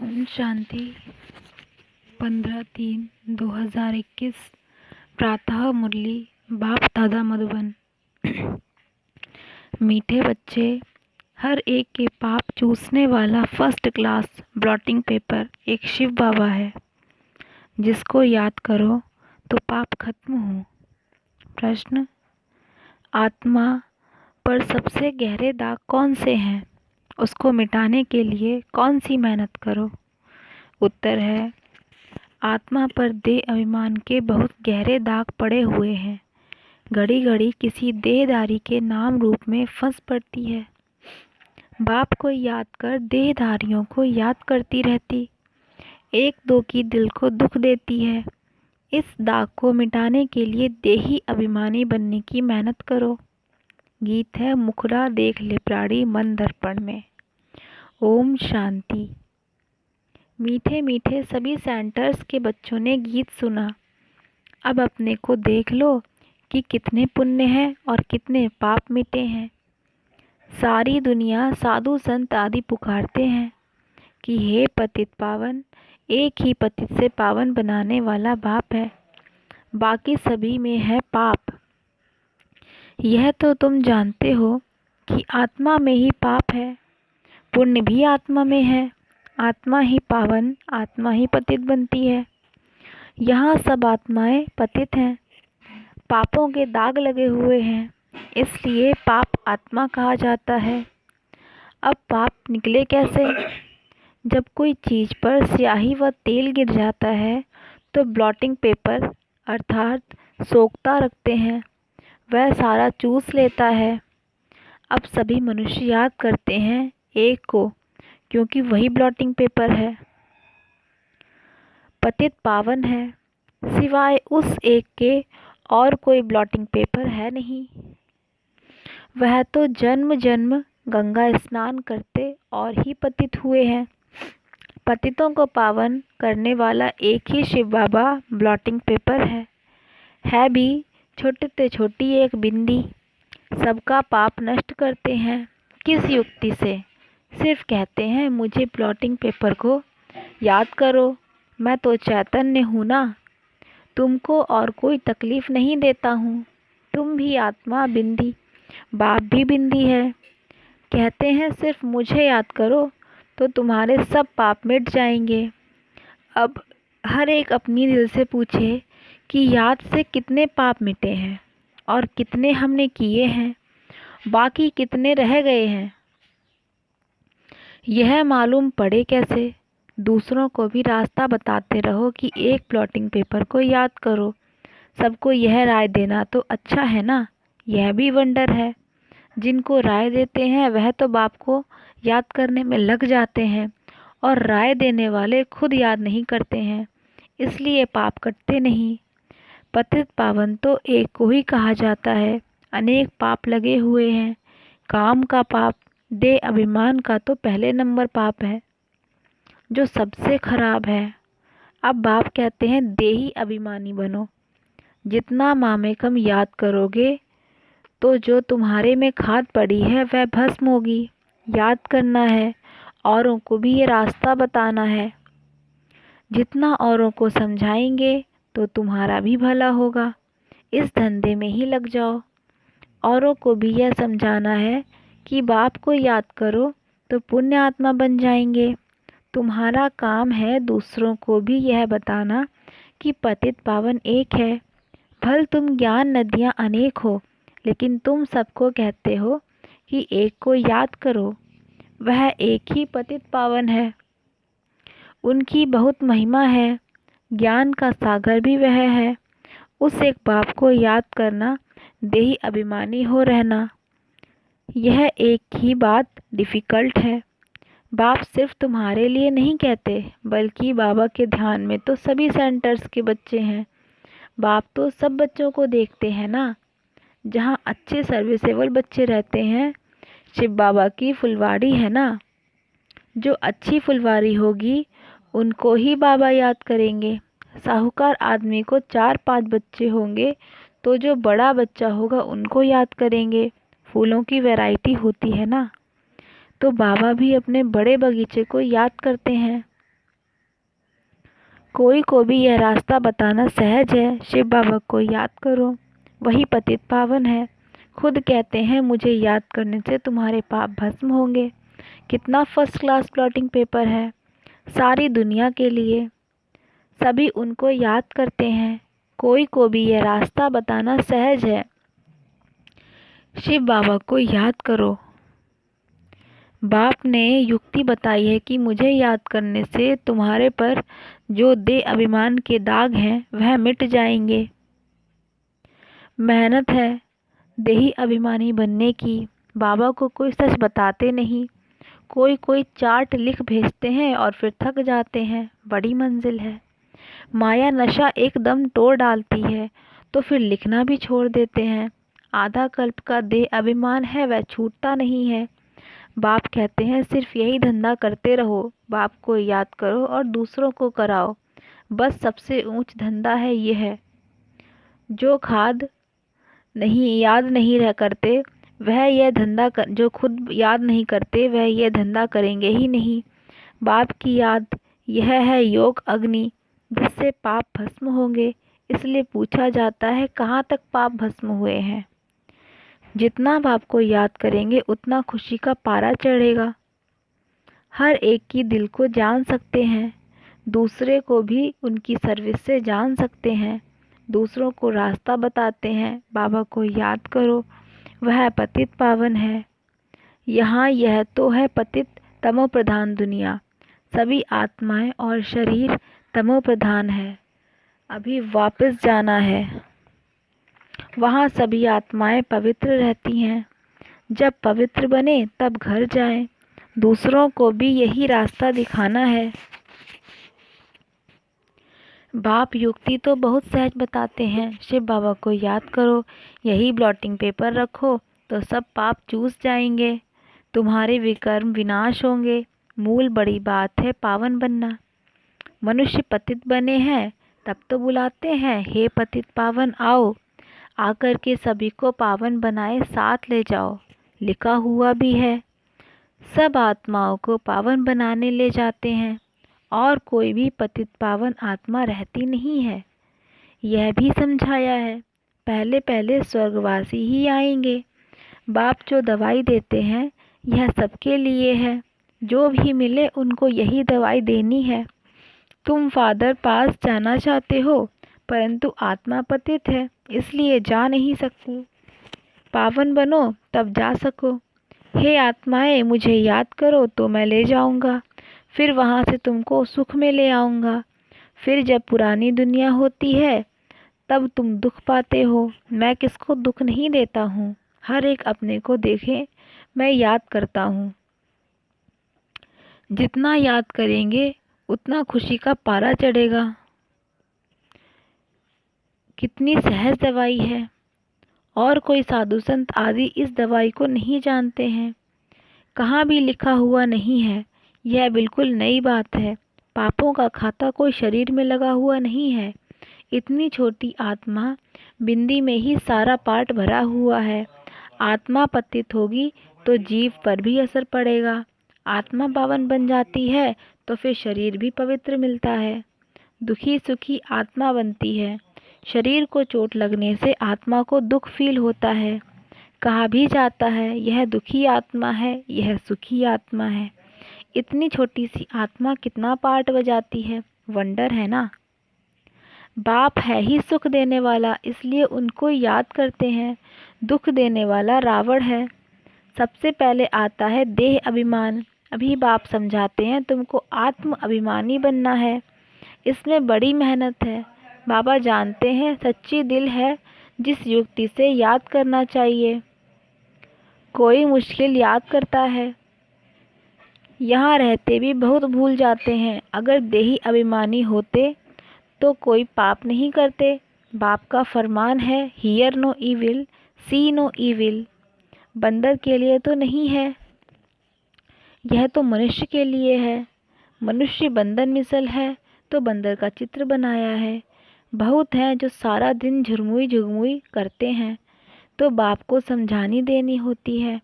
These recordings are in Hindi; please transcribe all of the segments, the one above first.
ओम शांति 15/3/2021 प्रातः मुरली बाप दादा मधुबन। मीठे बच्चे, हर एक के पाप चूसने वाला फर्स्ट क्लास ब्लॉटिंग पेपर एक शिव बाबा है। जिसको याद करो तो पाप खत्म हो। प्रश्न: आत्मा पर सबसे गहरे दाग कौन से हैं? उसको मिटाने के लिए कौन सी मेहनत करो? उत्तर है, आत्मा पर देह अभिमान के बहुत गहरे दाग पड़े हुए हैं। घड़ी घड़ी किसी देहधारी के नाम रूप में फंस पड़ती है। बाप को याद कर देहधारियों को याद करती रहती, एक दो की दिल को दुख देती है। इस दाग को मिटाने के लिए देही अभिमानी बनने की मेहनत करो। गीत है मुखड़ा देख ले प्राणी मन दर्पण में। ओम शांति। मीठे मीठे सभी सेंटर्स के बच्चों ने गीत सुना। अब अपने को देख लो कि कितने पुण्य हैं और कितने पाप मिटे हैं। सारी दुनिया साधु संत आदि पुकारते हैं कि हे पतित पावन, एक ही पतित से पावन बनाने वाला बाप है, बाकी सभी में है पाप। यह तो तुम जानते हो कि आत्मा में ही पाप है, पुण्य भी आत्मा में है। आत्मा ही पावन, आत्मा ही पतित बनती है। यहाँ सब आत्माएं पतित हैं, पापों के दाग लगे हुए हैं, इसलिए पाप आत्मा कहा जाता है। अब पाप निकले कैसे? जब कोई चीज़ पर स्याही व तेल गिर जाता है तो ब्लॉटिंग पेपर अर्थात सोखता रखते हैं, वह सारा चूस लेता है। अब सभी मनुष्य याद करते हैं एक को, क्योंकि वही ब्लॉटिंग पेपर है। पतित पावन है, सिवाय उस एक के और कोई ब्लॉटिंग पेपर है नहीं। वह तो जन्म जन्म गंगा स्नान करते और ही पतित हुए हैं। पतितों को पावन करने वाला एक ही शिव बाबा ब्लॉटिंग पेपर है भी छोटे से छोटी एक बिंदी। सबका पाप नष्ट करते हैं। किस युक्ति से? सिर्फ कहते हैं मुझे ब्लॉटिंग पेपर को याद करो, मैं तो चैतन्य हूँ ना, तुमको और कोई तकलीफ नहीं देता हूँ। तुम भी आत्मा बिंदी, बाप भी बिंदी है। कहते हैं सिर्फ मुझे याद करो तो तुम्हारे सब पाप मिट जाएंगे। अब हर एक अपनी दिल से पूछे कि याद से कितने पाप मिटे हैं और कितने हमने किए हैं, बाकी कितने रह गए हैं। यह मालूम पड़े कैसे? दूसरों को भी रास्ता बताते रहो कि एक प्लॉटिंग पेपर को याद करो। सबको यह राय देना तो अच्छा है ना, यह भी वंडर है। जिनको राय देते हैं वह तो बाप को याद करने में लग जाते हैं और राय देने वाले खुद याद नहीं करते हैं, इसलिए पाप कटते नहीं। पतित पावन तो एक को ही कहा जाता है, अनेक पाप लगे हुए हैं। काम का पाप, देह अभिमान का तो पहले नंबर पाप है, जो सबसे खराब है। अब बाप कहते हैं देही अभिमानी बनो। जितना मामेकम याद करोगे तो जो तुम्हारे में खाद पड़ी है वह भस्म होगी। याद करना है, औरों को भी ये रास्ता बताना है। जितना औरों को समझाएंगे तो तुम्हारा भी भला होगा। इस धंधे में ही लग जाओ। औरों को भी यह समझाना है कि बाप को याद करो तो पुण्य आत्मा बन जाएंगे। तुम्हारा काम है दूसरों को भी यह बताना कि पतित पावन एक है। भल तुम ज्ञान नदियाँ अनेक हो, लेकिन तुम सबको कहते हो कि एक को याद करो, वह एक ही पतित पावन है। उनकी बहुत महिमा है, ज्ञान का सागर भी वह है। उस एक बाप को याद करना, देही अभिमानी हो रहना, यह एक ही बात डिफ़िकल्ट है। बाप सिर्फ तुम्हारे लिए नहीं कहते, बल्कि बाबा के ध्यान में तो सभी सेंटर्स के बच्चे हैं। बाप तो सब बच्चों को देखते हैं ना। जहाँ अच्छे सर्विसेबल बच्चे रहते हैं, शिव बाबा की फुलवाड़ी है ना। जो अच्छी फुलवाड़ी होगी उनको ही बाबा याद करेंगे। साहूकार आदमी को 4-5 बच्चे होंगे तो जो बड़ा बच्चा होगा उनको याद करेंगे। फूलों की वैरायटी होती है ना, तो बाबा भी अपने बड़े बगीचे को याद करते हैं। कोई को भी यह रास्ता बताना सहज है। शिव बाबा को याद करो, वही पतित पावन है। खुद कहते हैं मुझे याद करने से तुम्हारे पाप भस्म होंगे। कितना फर्स्ट क्लास प्लॉटिंग पेपर है, सारी दुनिया के लिए। सभी उनको याद करते हैं। कोई को भी यह रास्ता बताना सहज है। शिव बाबा को याद करो। बाप ने युक्ति बताई है कि मुझे याद करने से तुम्हारे पर जो देह अभिमान के दाग हैं वह मिट जाएंगे। मेहनत है देही अभिमानी बनने की। बाबा को कोई सच बताते नहीं। कोई चार्ट लिख भेजते हैं और फिर थक जाते हैं। बड़ी मंजिल है। माया नशा एकदम तोड़ डालती है तो फिर लिखना भी छोड़ देते हैं। आधा कल्प का देह अभिमान है, वह छूटता नहीं है। बाप कहते हैं सिर्फ यही धंधा करते रहो। बाप को याद करो और दूसरों को कराओ। बस सबसे ऊंच धंधा है यह। जो याद नहीं रह करते वह यह धंधा जो खुद याद नहीं करते वह यह धंधा करेंगे ही नहीं। बाप की याद यह है योग अग्नि, जिससे पाप भस्म होंगे। इसलिए पूछा जाता है कहाँ तक पाप भस्म हुए हैं। जितना बाप को याद करेंगे उतना खुशी का पारा चढ़ेगा। हर एक की दिल को जान सकते हैं, दूसरे को भी उनकी सर्विस से जान सकते हैं, दूसरों को रास्ता बताते हैं। बाबा को याद करो, वह पतित पावन है। यहाँ यह तो है पतित तमो प्रधान दुनिया। सभी आत्माएं और शरीर तमो प्रधान है। अभी वापस जाना है। वहाँ सभी आत्माएं पवित्र रहती हैं। जब पवित्र बने तब घर जाएं। दूसरों को भी यही रास्ता दिखाना है। बाप युक्ति तो बहुत सहज बताते हैं। शिव बाबा को याद करो, यही ब्लॉटिंग पेपर रखो तो सब पाप चूस जाएंगे। तुम्हारे विकर्म विनाश होंगे। मूल बड़ी बात है पावन बनना। मनुष्य पतित बने हैं तब तो बुलाते हैं, हे पतित पावन आओ। आकर के सभी को पावन बनाए साथ ले जाओ। लिखा हुआ भी है, सब आत्माओं को पावन बनाने ले जाते हैं और कोई भी पतित पावन आत्मा रहती नहीं है। यह भी समझाया है, पहले पहले स्वर्गवासी ही आएंगे। बाप जो दवाई देते हैं यह सबके लिए है। जो भी मिले उनको यही दवाई देनी है। तुम फादर पास जाना चाहते हो परंतु आत्मा पतित है, इसलिए जा नहीं सकती। पावन बनो तब जा सको। हे आत्माएं, मुझे याद करो तो मैं ले जाऊंगा। फिर वहाँ से तुमको सुख में ले आऊंगा। फिर जब पुरानी दुनिया होती है तब तुम दुख पाते हो। मैं किसको दुख नहीं देता हूँ। हर एक अपने को देखे, मैं याद करता हूँ। जितना याद करेंगे उतना खुशी का पारा चढ़ेगा। कितनी सहज दवाई है और कोई साधु संत आदि इस दवाई को नहीं जानते हैं। कहाँ भी लिखा हुआ नहीं है। यह बिल्कुल नई बात है। पापों का खाता कोई शरीर में लगा हुआ नहीं है। इतनी छोटी आत्मा बिंदी में ही सारा पाठ भरा हुआ है। आत्मा पतित होगी तो जीव पर भी असर पड़ेगा। आत्मा पावन बन जाती है तो फिर शरीर भी पवित्र मिलता है। दुखी सुखी आत्मा बनती है। शरीर को चोट लगने से आत्मा को दुख फील होता है। कहा भी जाता है यह दुखी आत्मा है, यह सुखी आत्मा है। इतनी छोटी सी आत्मा कितना पार्ट बजाती है। वंडर है ना। बाप है ही सुख देने वाला, इसलिए उनको याद करते हैं। दुख देने वाला रावण है। सबसे पहले आता है देह अभिमान। अभी बाप समझाते हैं तुमको आत्म अभिमानी बनना है। इसमें बड़ी मेहनत है। बाबा जानते हैं सच्ची दिल है जिस युक्ति से याद करना चाहिए। कोई मुश्किल याद करता है, यहाँ रहते भी बहुत भूल जाते हैं। अगर देही अभिमानी होते तो कोई पाप नहीं करते। बाप का फरमान है hear no evil, see no evil. बंदर के लिए तो नहीं है, यह तो मनुष्य के लिए है। मनुष्य बंदर मिसल है तो बंदर का चित्र बनाया है। बहुत हैं जो सारा दिन झुरमुई झुरमुई करते हैं तो बाप को समझानी देनी होती है।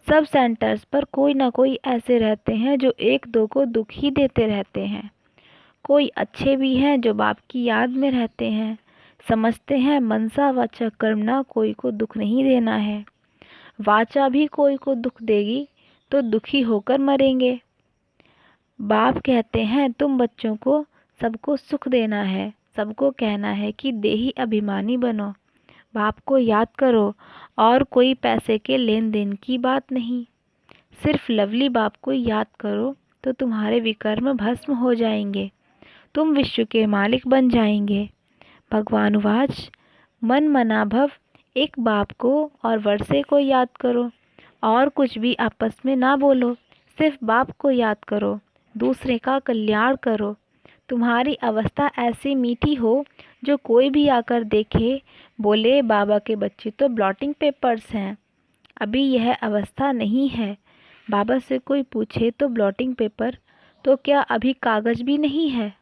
सब सेंटर्स पर कोई ना कोई ऐसे रहते हैं जो एक दो को दुख ही देते रहते हैं। कोई अच्छे भी हैं जो बाप की याद में रहते हैं, समझते हैं मनसा वाचा कर्मणा कोई को दुख नहीं देना है। वाचा भी कोई को दुख देगी तो दुखी होकर मरेंगे। बाप कहते हैं तुम बच्चों को सबको सुख देना है, सबको कहना है कि देही अभिमानी बनो, बाप को याद करो, और कोई पैसे के लेन देन की बात नहीं। सिर्फ लवली बाप को याद करो तो तुम्हारे विकर्म भस्म हो जाएंगे, तुम विश्व के मालिक बन जाएंगे। भगवान वाच मन मना भव, एक बाप को और वर्षे को याद करो, और कुछ भी आपस में ना बोलो, सिर्फ बाप को याद करो, दूसरे का कल्याण करो। तुम्हारी अवस्था ऐसी मीठी हो जो कोई भी आकर देखे बोले बाबा के बच्चे तो ब्लॉटिंग पेपर्स हैं। अभी यह अवस्था नहीं है। बाबा से कोई पूछे तो ब्लॉटिंग पेपर, तो क्या अभी कागज़ भी नहीं है?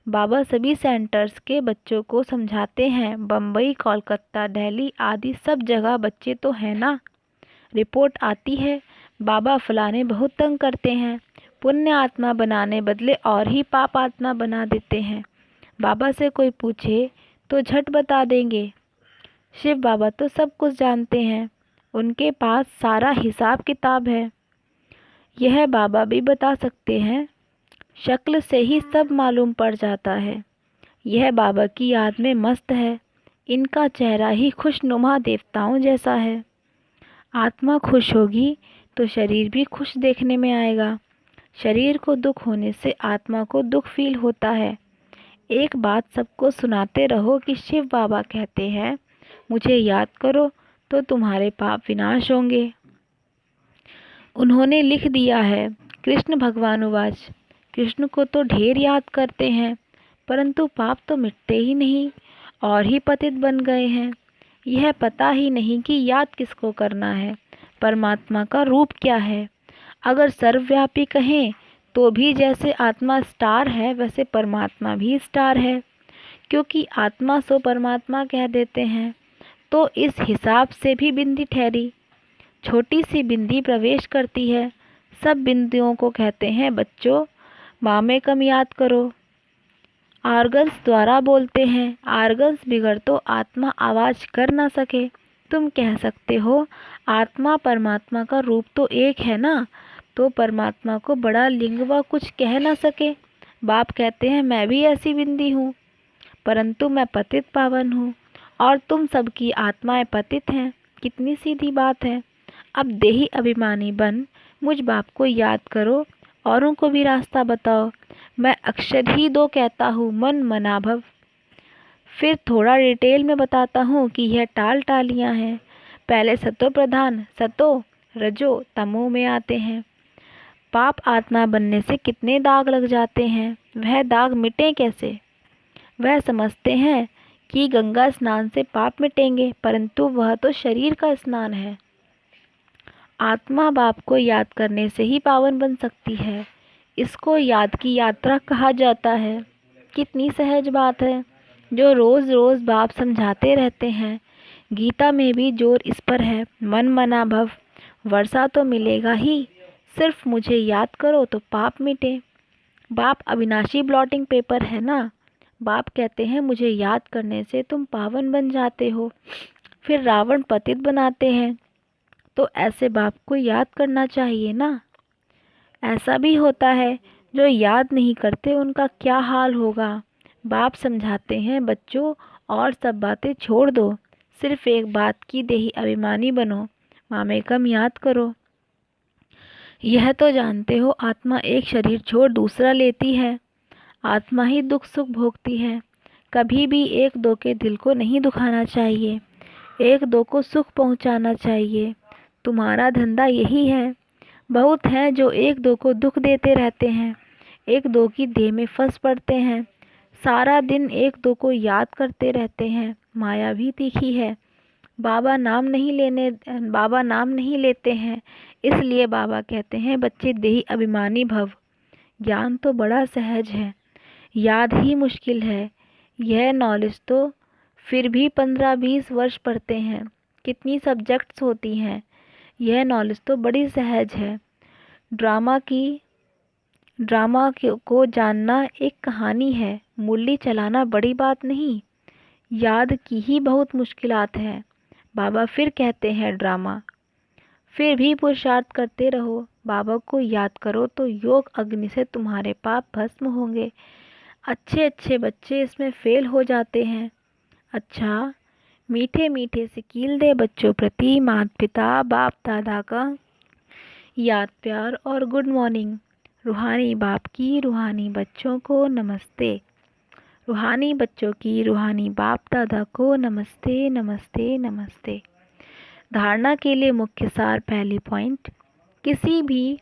बाबा सभी सेंटर्स के बच्चों को समझाते हैं, बम्बई, कोलकाता, दिल्ली आदि सब जगह बच्चे तो हैं ना। रिपोर्ट आती है बाबा फलाने बहुत तंग करते हैं, पुण्य आत्मा बनाने बदले और ही पाप आत्मा बना देते हैं। बाबा से कोई पूछे तो झट बता देंगे। शिव बाबा तो सब कुछ जानते हैं, उनके पास सारा हिसाब किताब है। यह बाबा भी बता सकते हैं, शक्ल से ही सब मालूम पड़ जाता है। यह बाबा की याद में मस्त है, इनका चेहरा ही खुशनुमा देवताओं जैसा है। आत्मा खुश होगी तो शरीर भी खुश देखने में आएगा। शरीर को दुख होने से आत्मा को दुख फील होता है। एक बात सबको सुनाते रहो कि शिव बाबा कहते हैं मुझे याद करो तो तुम्हारे पाप विनाश होंगे। उन्होंने लिख दिया है, कृष्ण भगवानुवाच, कृष्ण को तो ढेर याद करते हैं परंतु पाप तो मिटते ही नहीं और ही पतित बन गए हैं। यह पता ही नहीं कि याद किसको करना है, परमात्मा का रूप क्या है। अगर सर्वव्यापी कहें तो भी जैसे आत्मा स्टार है वैसे परमात्मा भी स्टार है, क्योंकि आत्मा सो परमात्मा कह देते हैं। तो इस हिसाब से भी बिंदी ठहरी। छोटी सी बिंदी प्रवेश करती है, सब बिंदियों को कहते हैं बच्चों माँ में कम याद करो। आर्गन्स द्वारा बोलते हैं, आर्गन्स बिगड़ तो आत्मा आवाज कर ना सके। तुम कह सकते हो आत्मा परमात्मा का रूप तो एक है ना, तो परमात्मा को बड़ा लिंग व कुछ कह ना सके। बाप कहते हैं मैं भी ऐसी बिंदी हूँ, परंतु मैं पतित पावन हूँ और तुम सबकी आत्माएं पतित हैं। कितनी सीधी बात है। अब देही अभिमानी बन मुझ बाप को याद करो, औरों को भी रास्ता बताओ। मैं अक्षर ही दो कहता हूँ, मन मना भव। फिर थोड़ा डिटेल में बताता हूँ कि यह टाल टालियाँ हैं। पहले सतो प्रधान सतो रजो तमो में आते हैं। पाप आत्मा बनने से कितने दाग लग जाते हैं, वह दाग मिटे कैसे? वह समझते हैं कि गंगा स्नान से पाप मिटेंगे, परंतु वह तो शरीर का स्नान है। आत्मा बाप को याद करने से ही पावन बन सकती है। इसको याद की यात्रा कहा जाता है। कितनी सहज बात है जो रोज़ रोज़ बाप समझाते रहते हैं। गीता में भी जोर इस पर है, मन मना भव, वर्षा तो मिलेगा ही, सिर्फ मुझे याद करो तो पाप मिटे। बाप अविनाशी ब्लॉटिंग पेपर है ना। बाप कहते हैं मुझे याद करने से तुम पावन बन जाते हो। फिर रावण पतित बनाते हैं, तो ऐसे बाप को याद करना चाहिए ना। ऐसा भी होता है जो याद नहीं करते, उनका क्या हाल होगा। बाप समझाते हैं बच्चों और सब बातें छोड़ दो, सिर्फ एक बात की देही अभिमानी बनो, मामेकम याद करो। यह तो जानते हो आत्मा एक शरीर छोड़ दूसरा लेती है, आत्मा ही दुख सुख भोगती है। कभी भी एक दो के दिल को नहीं दुखाना चाहिए, एक दो को सुख पहुंचाना चाहिए। तुम्हारा धंधा यही है। बहुत हैं जो एक दो को दुख देते रहते हैं, एक दो की देह में फंस पड़ते हैं, सारा दिन एक दो को याद करते रहते हैं। माया भी तीखी है। बाबा नाम नहीं लेते हैं, इसलिए बाबा कहते हैं बच्चे देही अभिमानी भव। ज्ञान तो बड़ा सहज है, याद ही मुश्किल है। यह नॉलेज तो फिर भी 15-20 वर्ष पढ़ते हैं, कितनी सब्जेक्ट्स होती हैं। यह नॉलेज तो बड़ी सहज है। ड्रामा की को जानना एक कहानी है, मुरली चलाना बड़ी बात नहीं। याद की ही बहुत मुश्किलात हैं। बाबा फिर कहते हैं ड्रामा। फिर भी पुरुषार्थ करते रहो, बाबा को याद करो तो योग अग्नि से तुम्हारे पाप भस्म होंगे। अच्छे अच्छे बच्चे इसमें फेल हो जाते हैं। अच्छा, मीठे मीठे से कील दे बच्चों प्रति माता पिता बाप दादा का याद प्यार और गुड मॉर्निंग। रूहानी बाप की रूहानी बच्चों को नमस्ते। रूहानी बच्चों की रूहानी बाप दादा को नमस्ते नमस्ते नमस्ते। धारणा के लिए मुख्य सार। पहली पॉइंट, कभी भी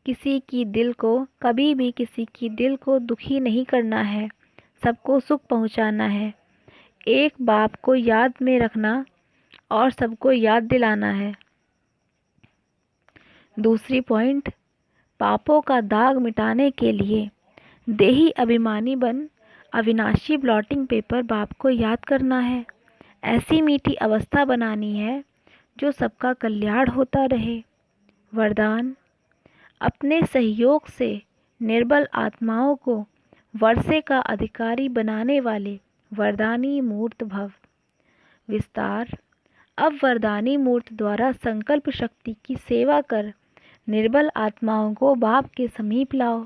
किसी की दिल को दुखी नहीं करना है, सबको सुख पहुंचाना है। एक बाप को याद में रखना और सबको याद दिलाना है। दूसरी पॉइंट, पापों का दाग मिटाने के लिए देही अभिमानी बन अविनाशी ब्लॉटिंग पेपर बाप को याद करना है। ऐसी मीठी अवस्था बनानी है जो सबका कल्याण होता रहे। वरदान, अपने सहयोग से निर्बल आत्माओं को वर्षे का अधिकारी बनाने वाले वरदानी मूर्त भव। विस्तार, अब वरदानी मूर्त द्वारा संकल्प शक्ति की सेवा कर निर्बल आत्माओं को बाप के समीप लाओ।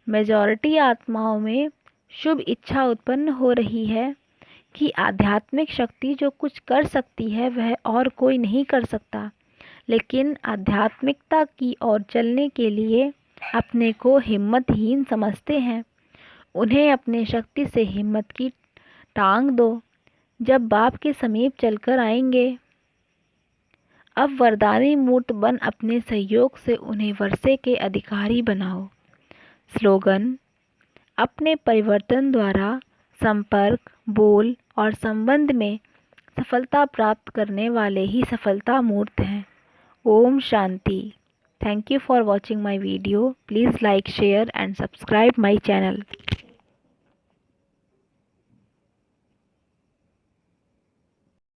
मेजॉरिटी आत्माओं में शुभ इच्छा उत्पन्न हो रही है कि आध्यात्मिक शक्ति जो कुछ कर सकती है वह और कोई नहीं कर सकता, लेकिन आध्यात्मिकता की ओर चलने के लिए अपने को हिम्मतहीन समझते हैं। उन्हें अपने शक्ति से हिम्मत की टांग दो। जब बाप के समीप चलकर आएंगे, अब वरदानी मूर्त बन अपने सहयोग से उन्हें वर्षे के अधिकारी बनाओ। स्लोगन, अपने परिवर्तन द्वारा संपर्क, बोल और संबंध में सफलता प्राप्त करने वाले ही सफलता मूर्त हैं। Om Shanti. Thank you for watching my video. Please like, share and subscribe my channel.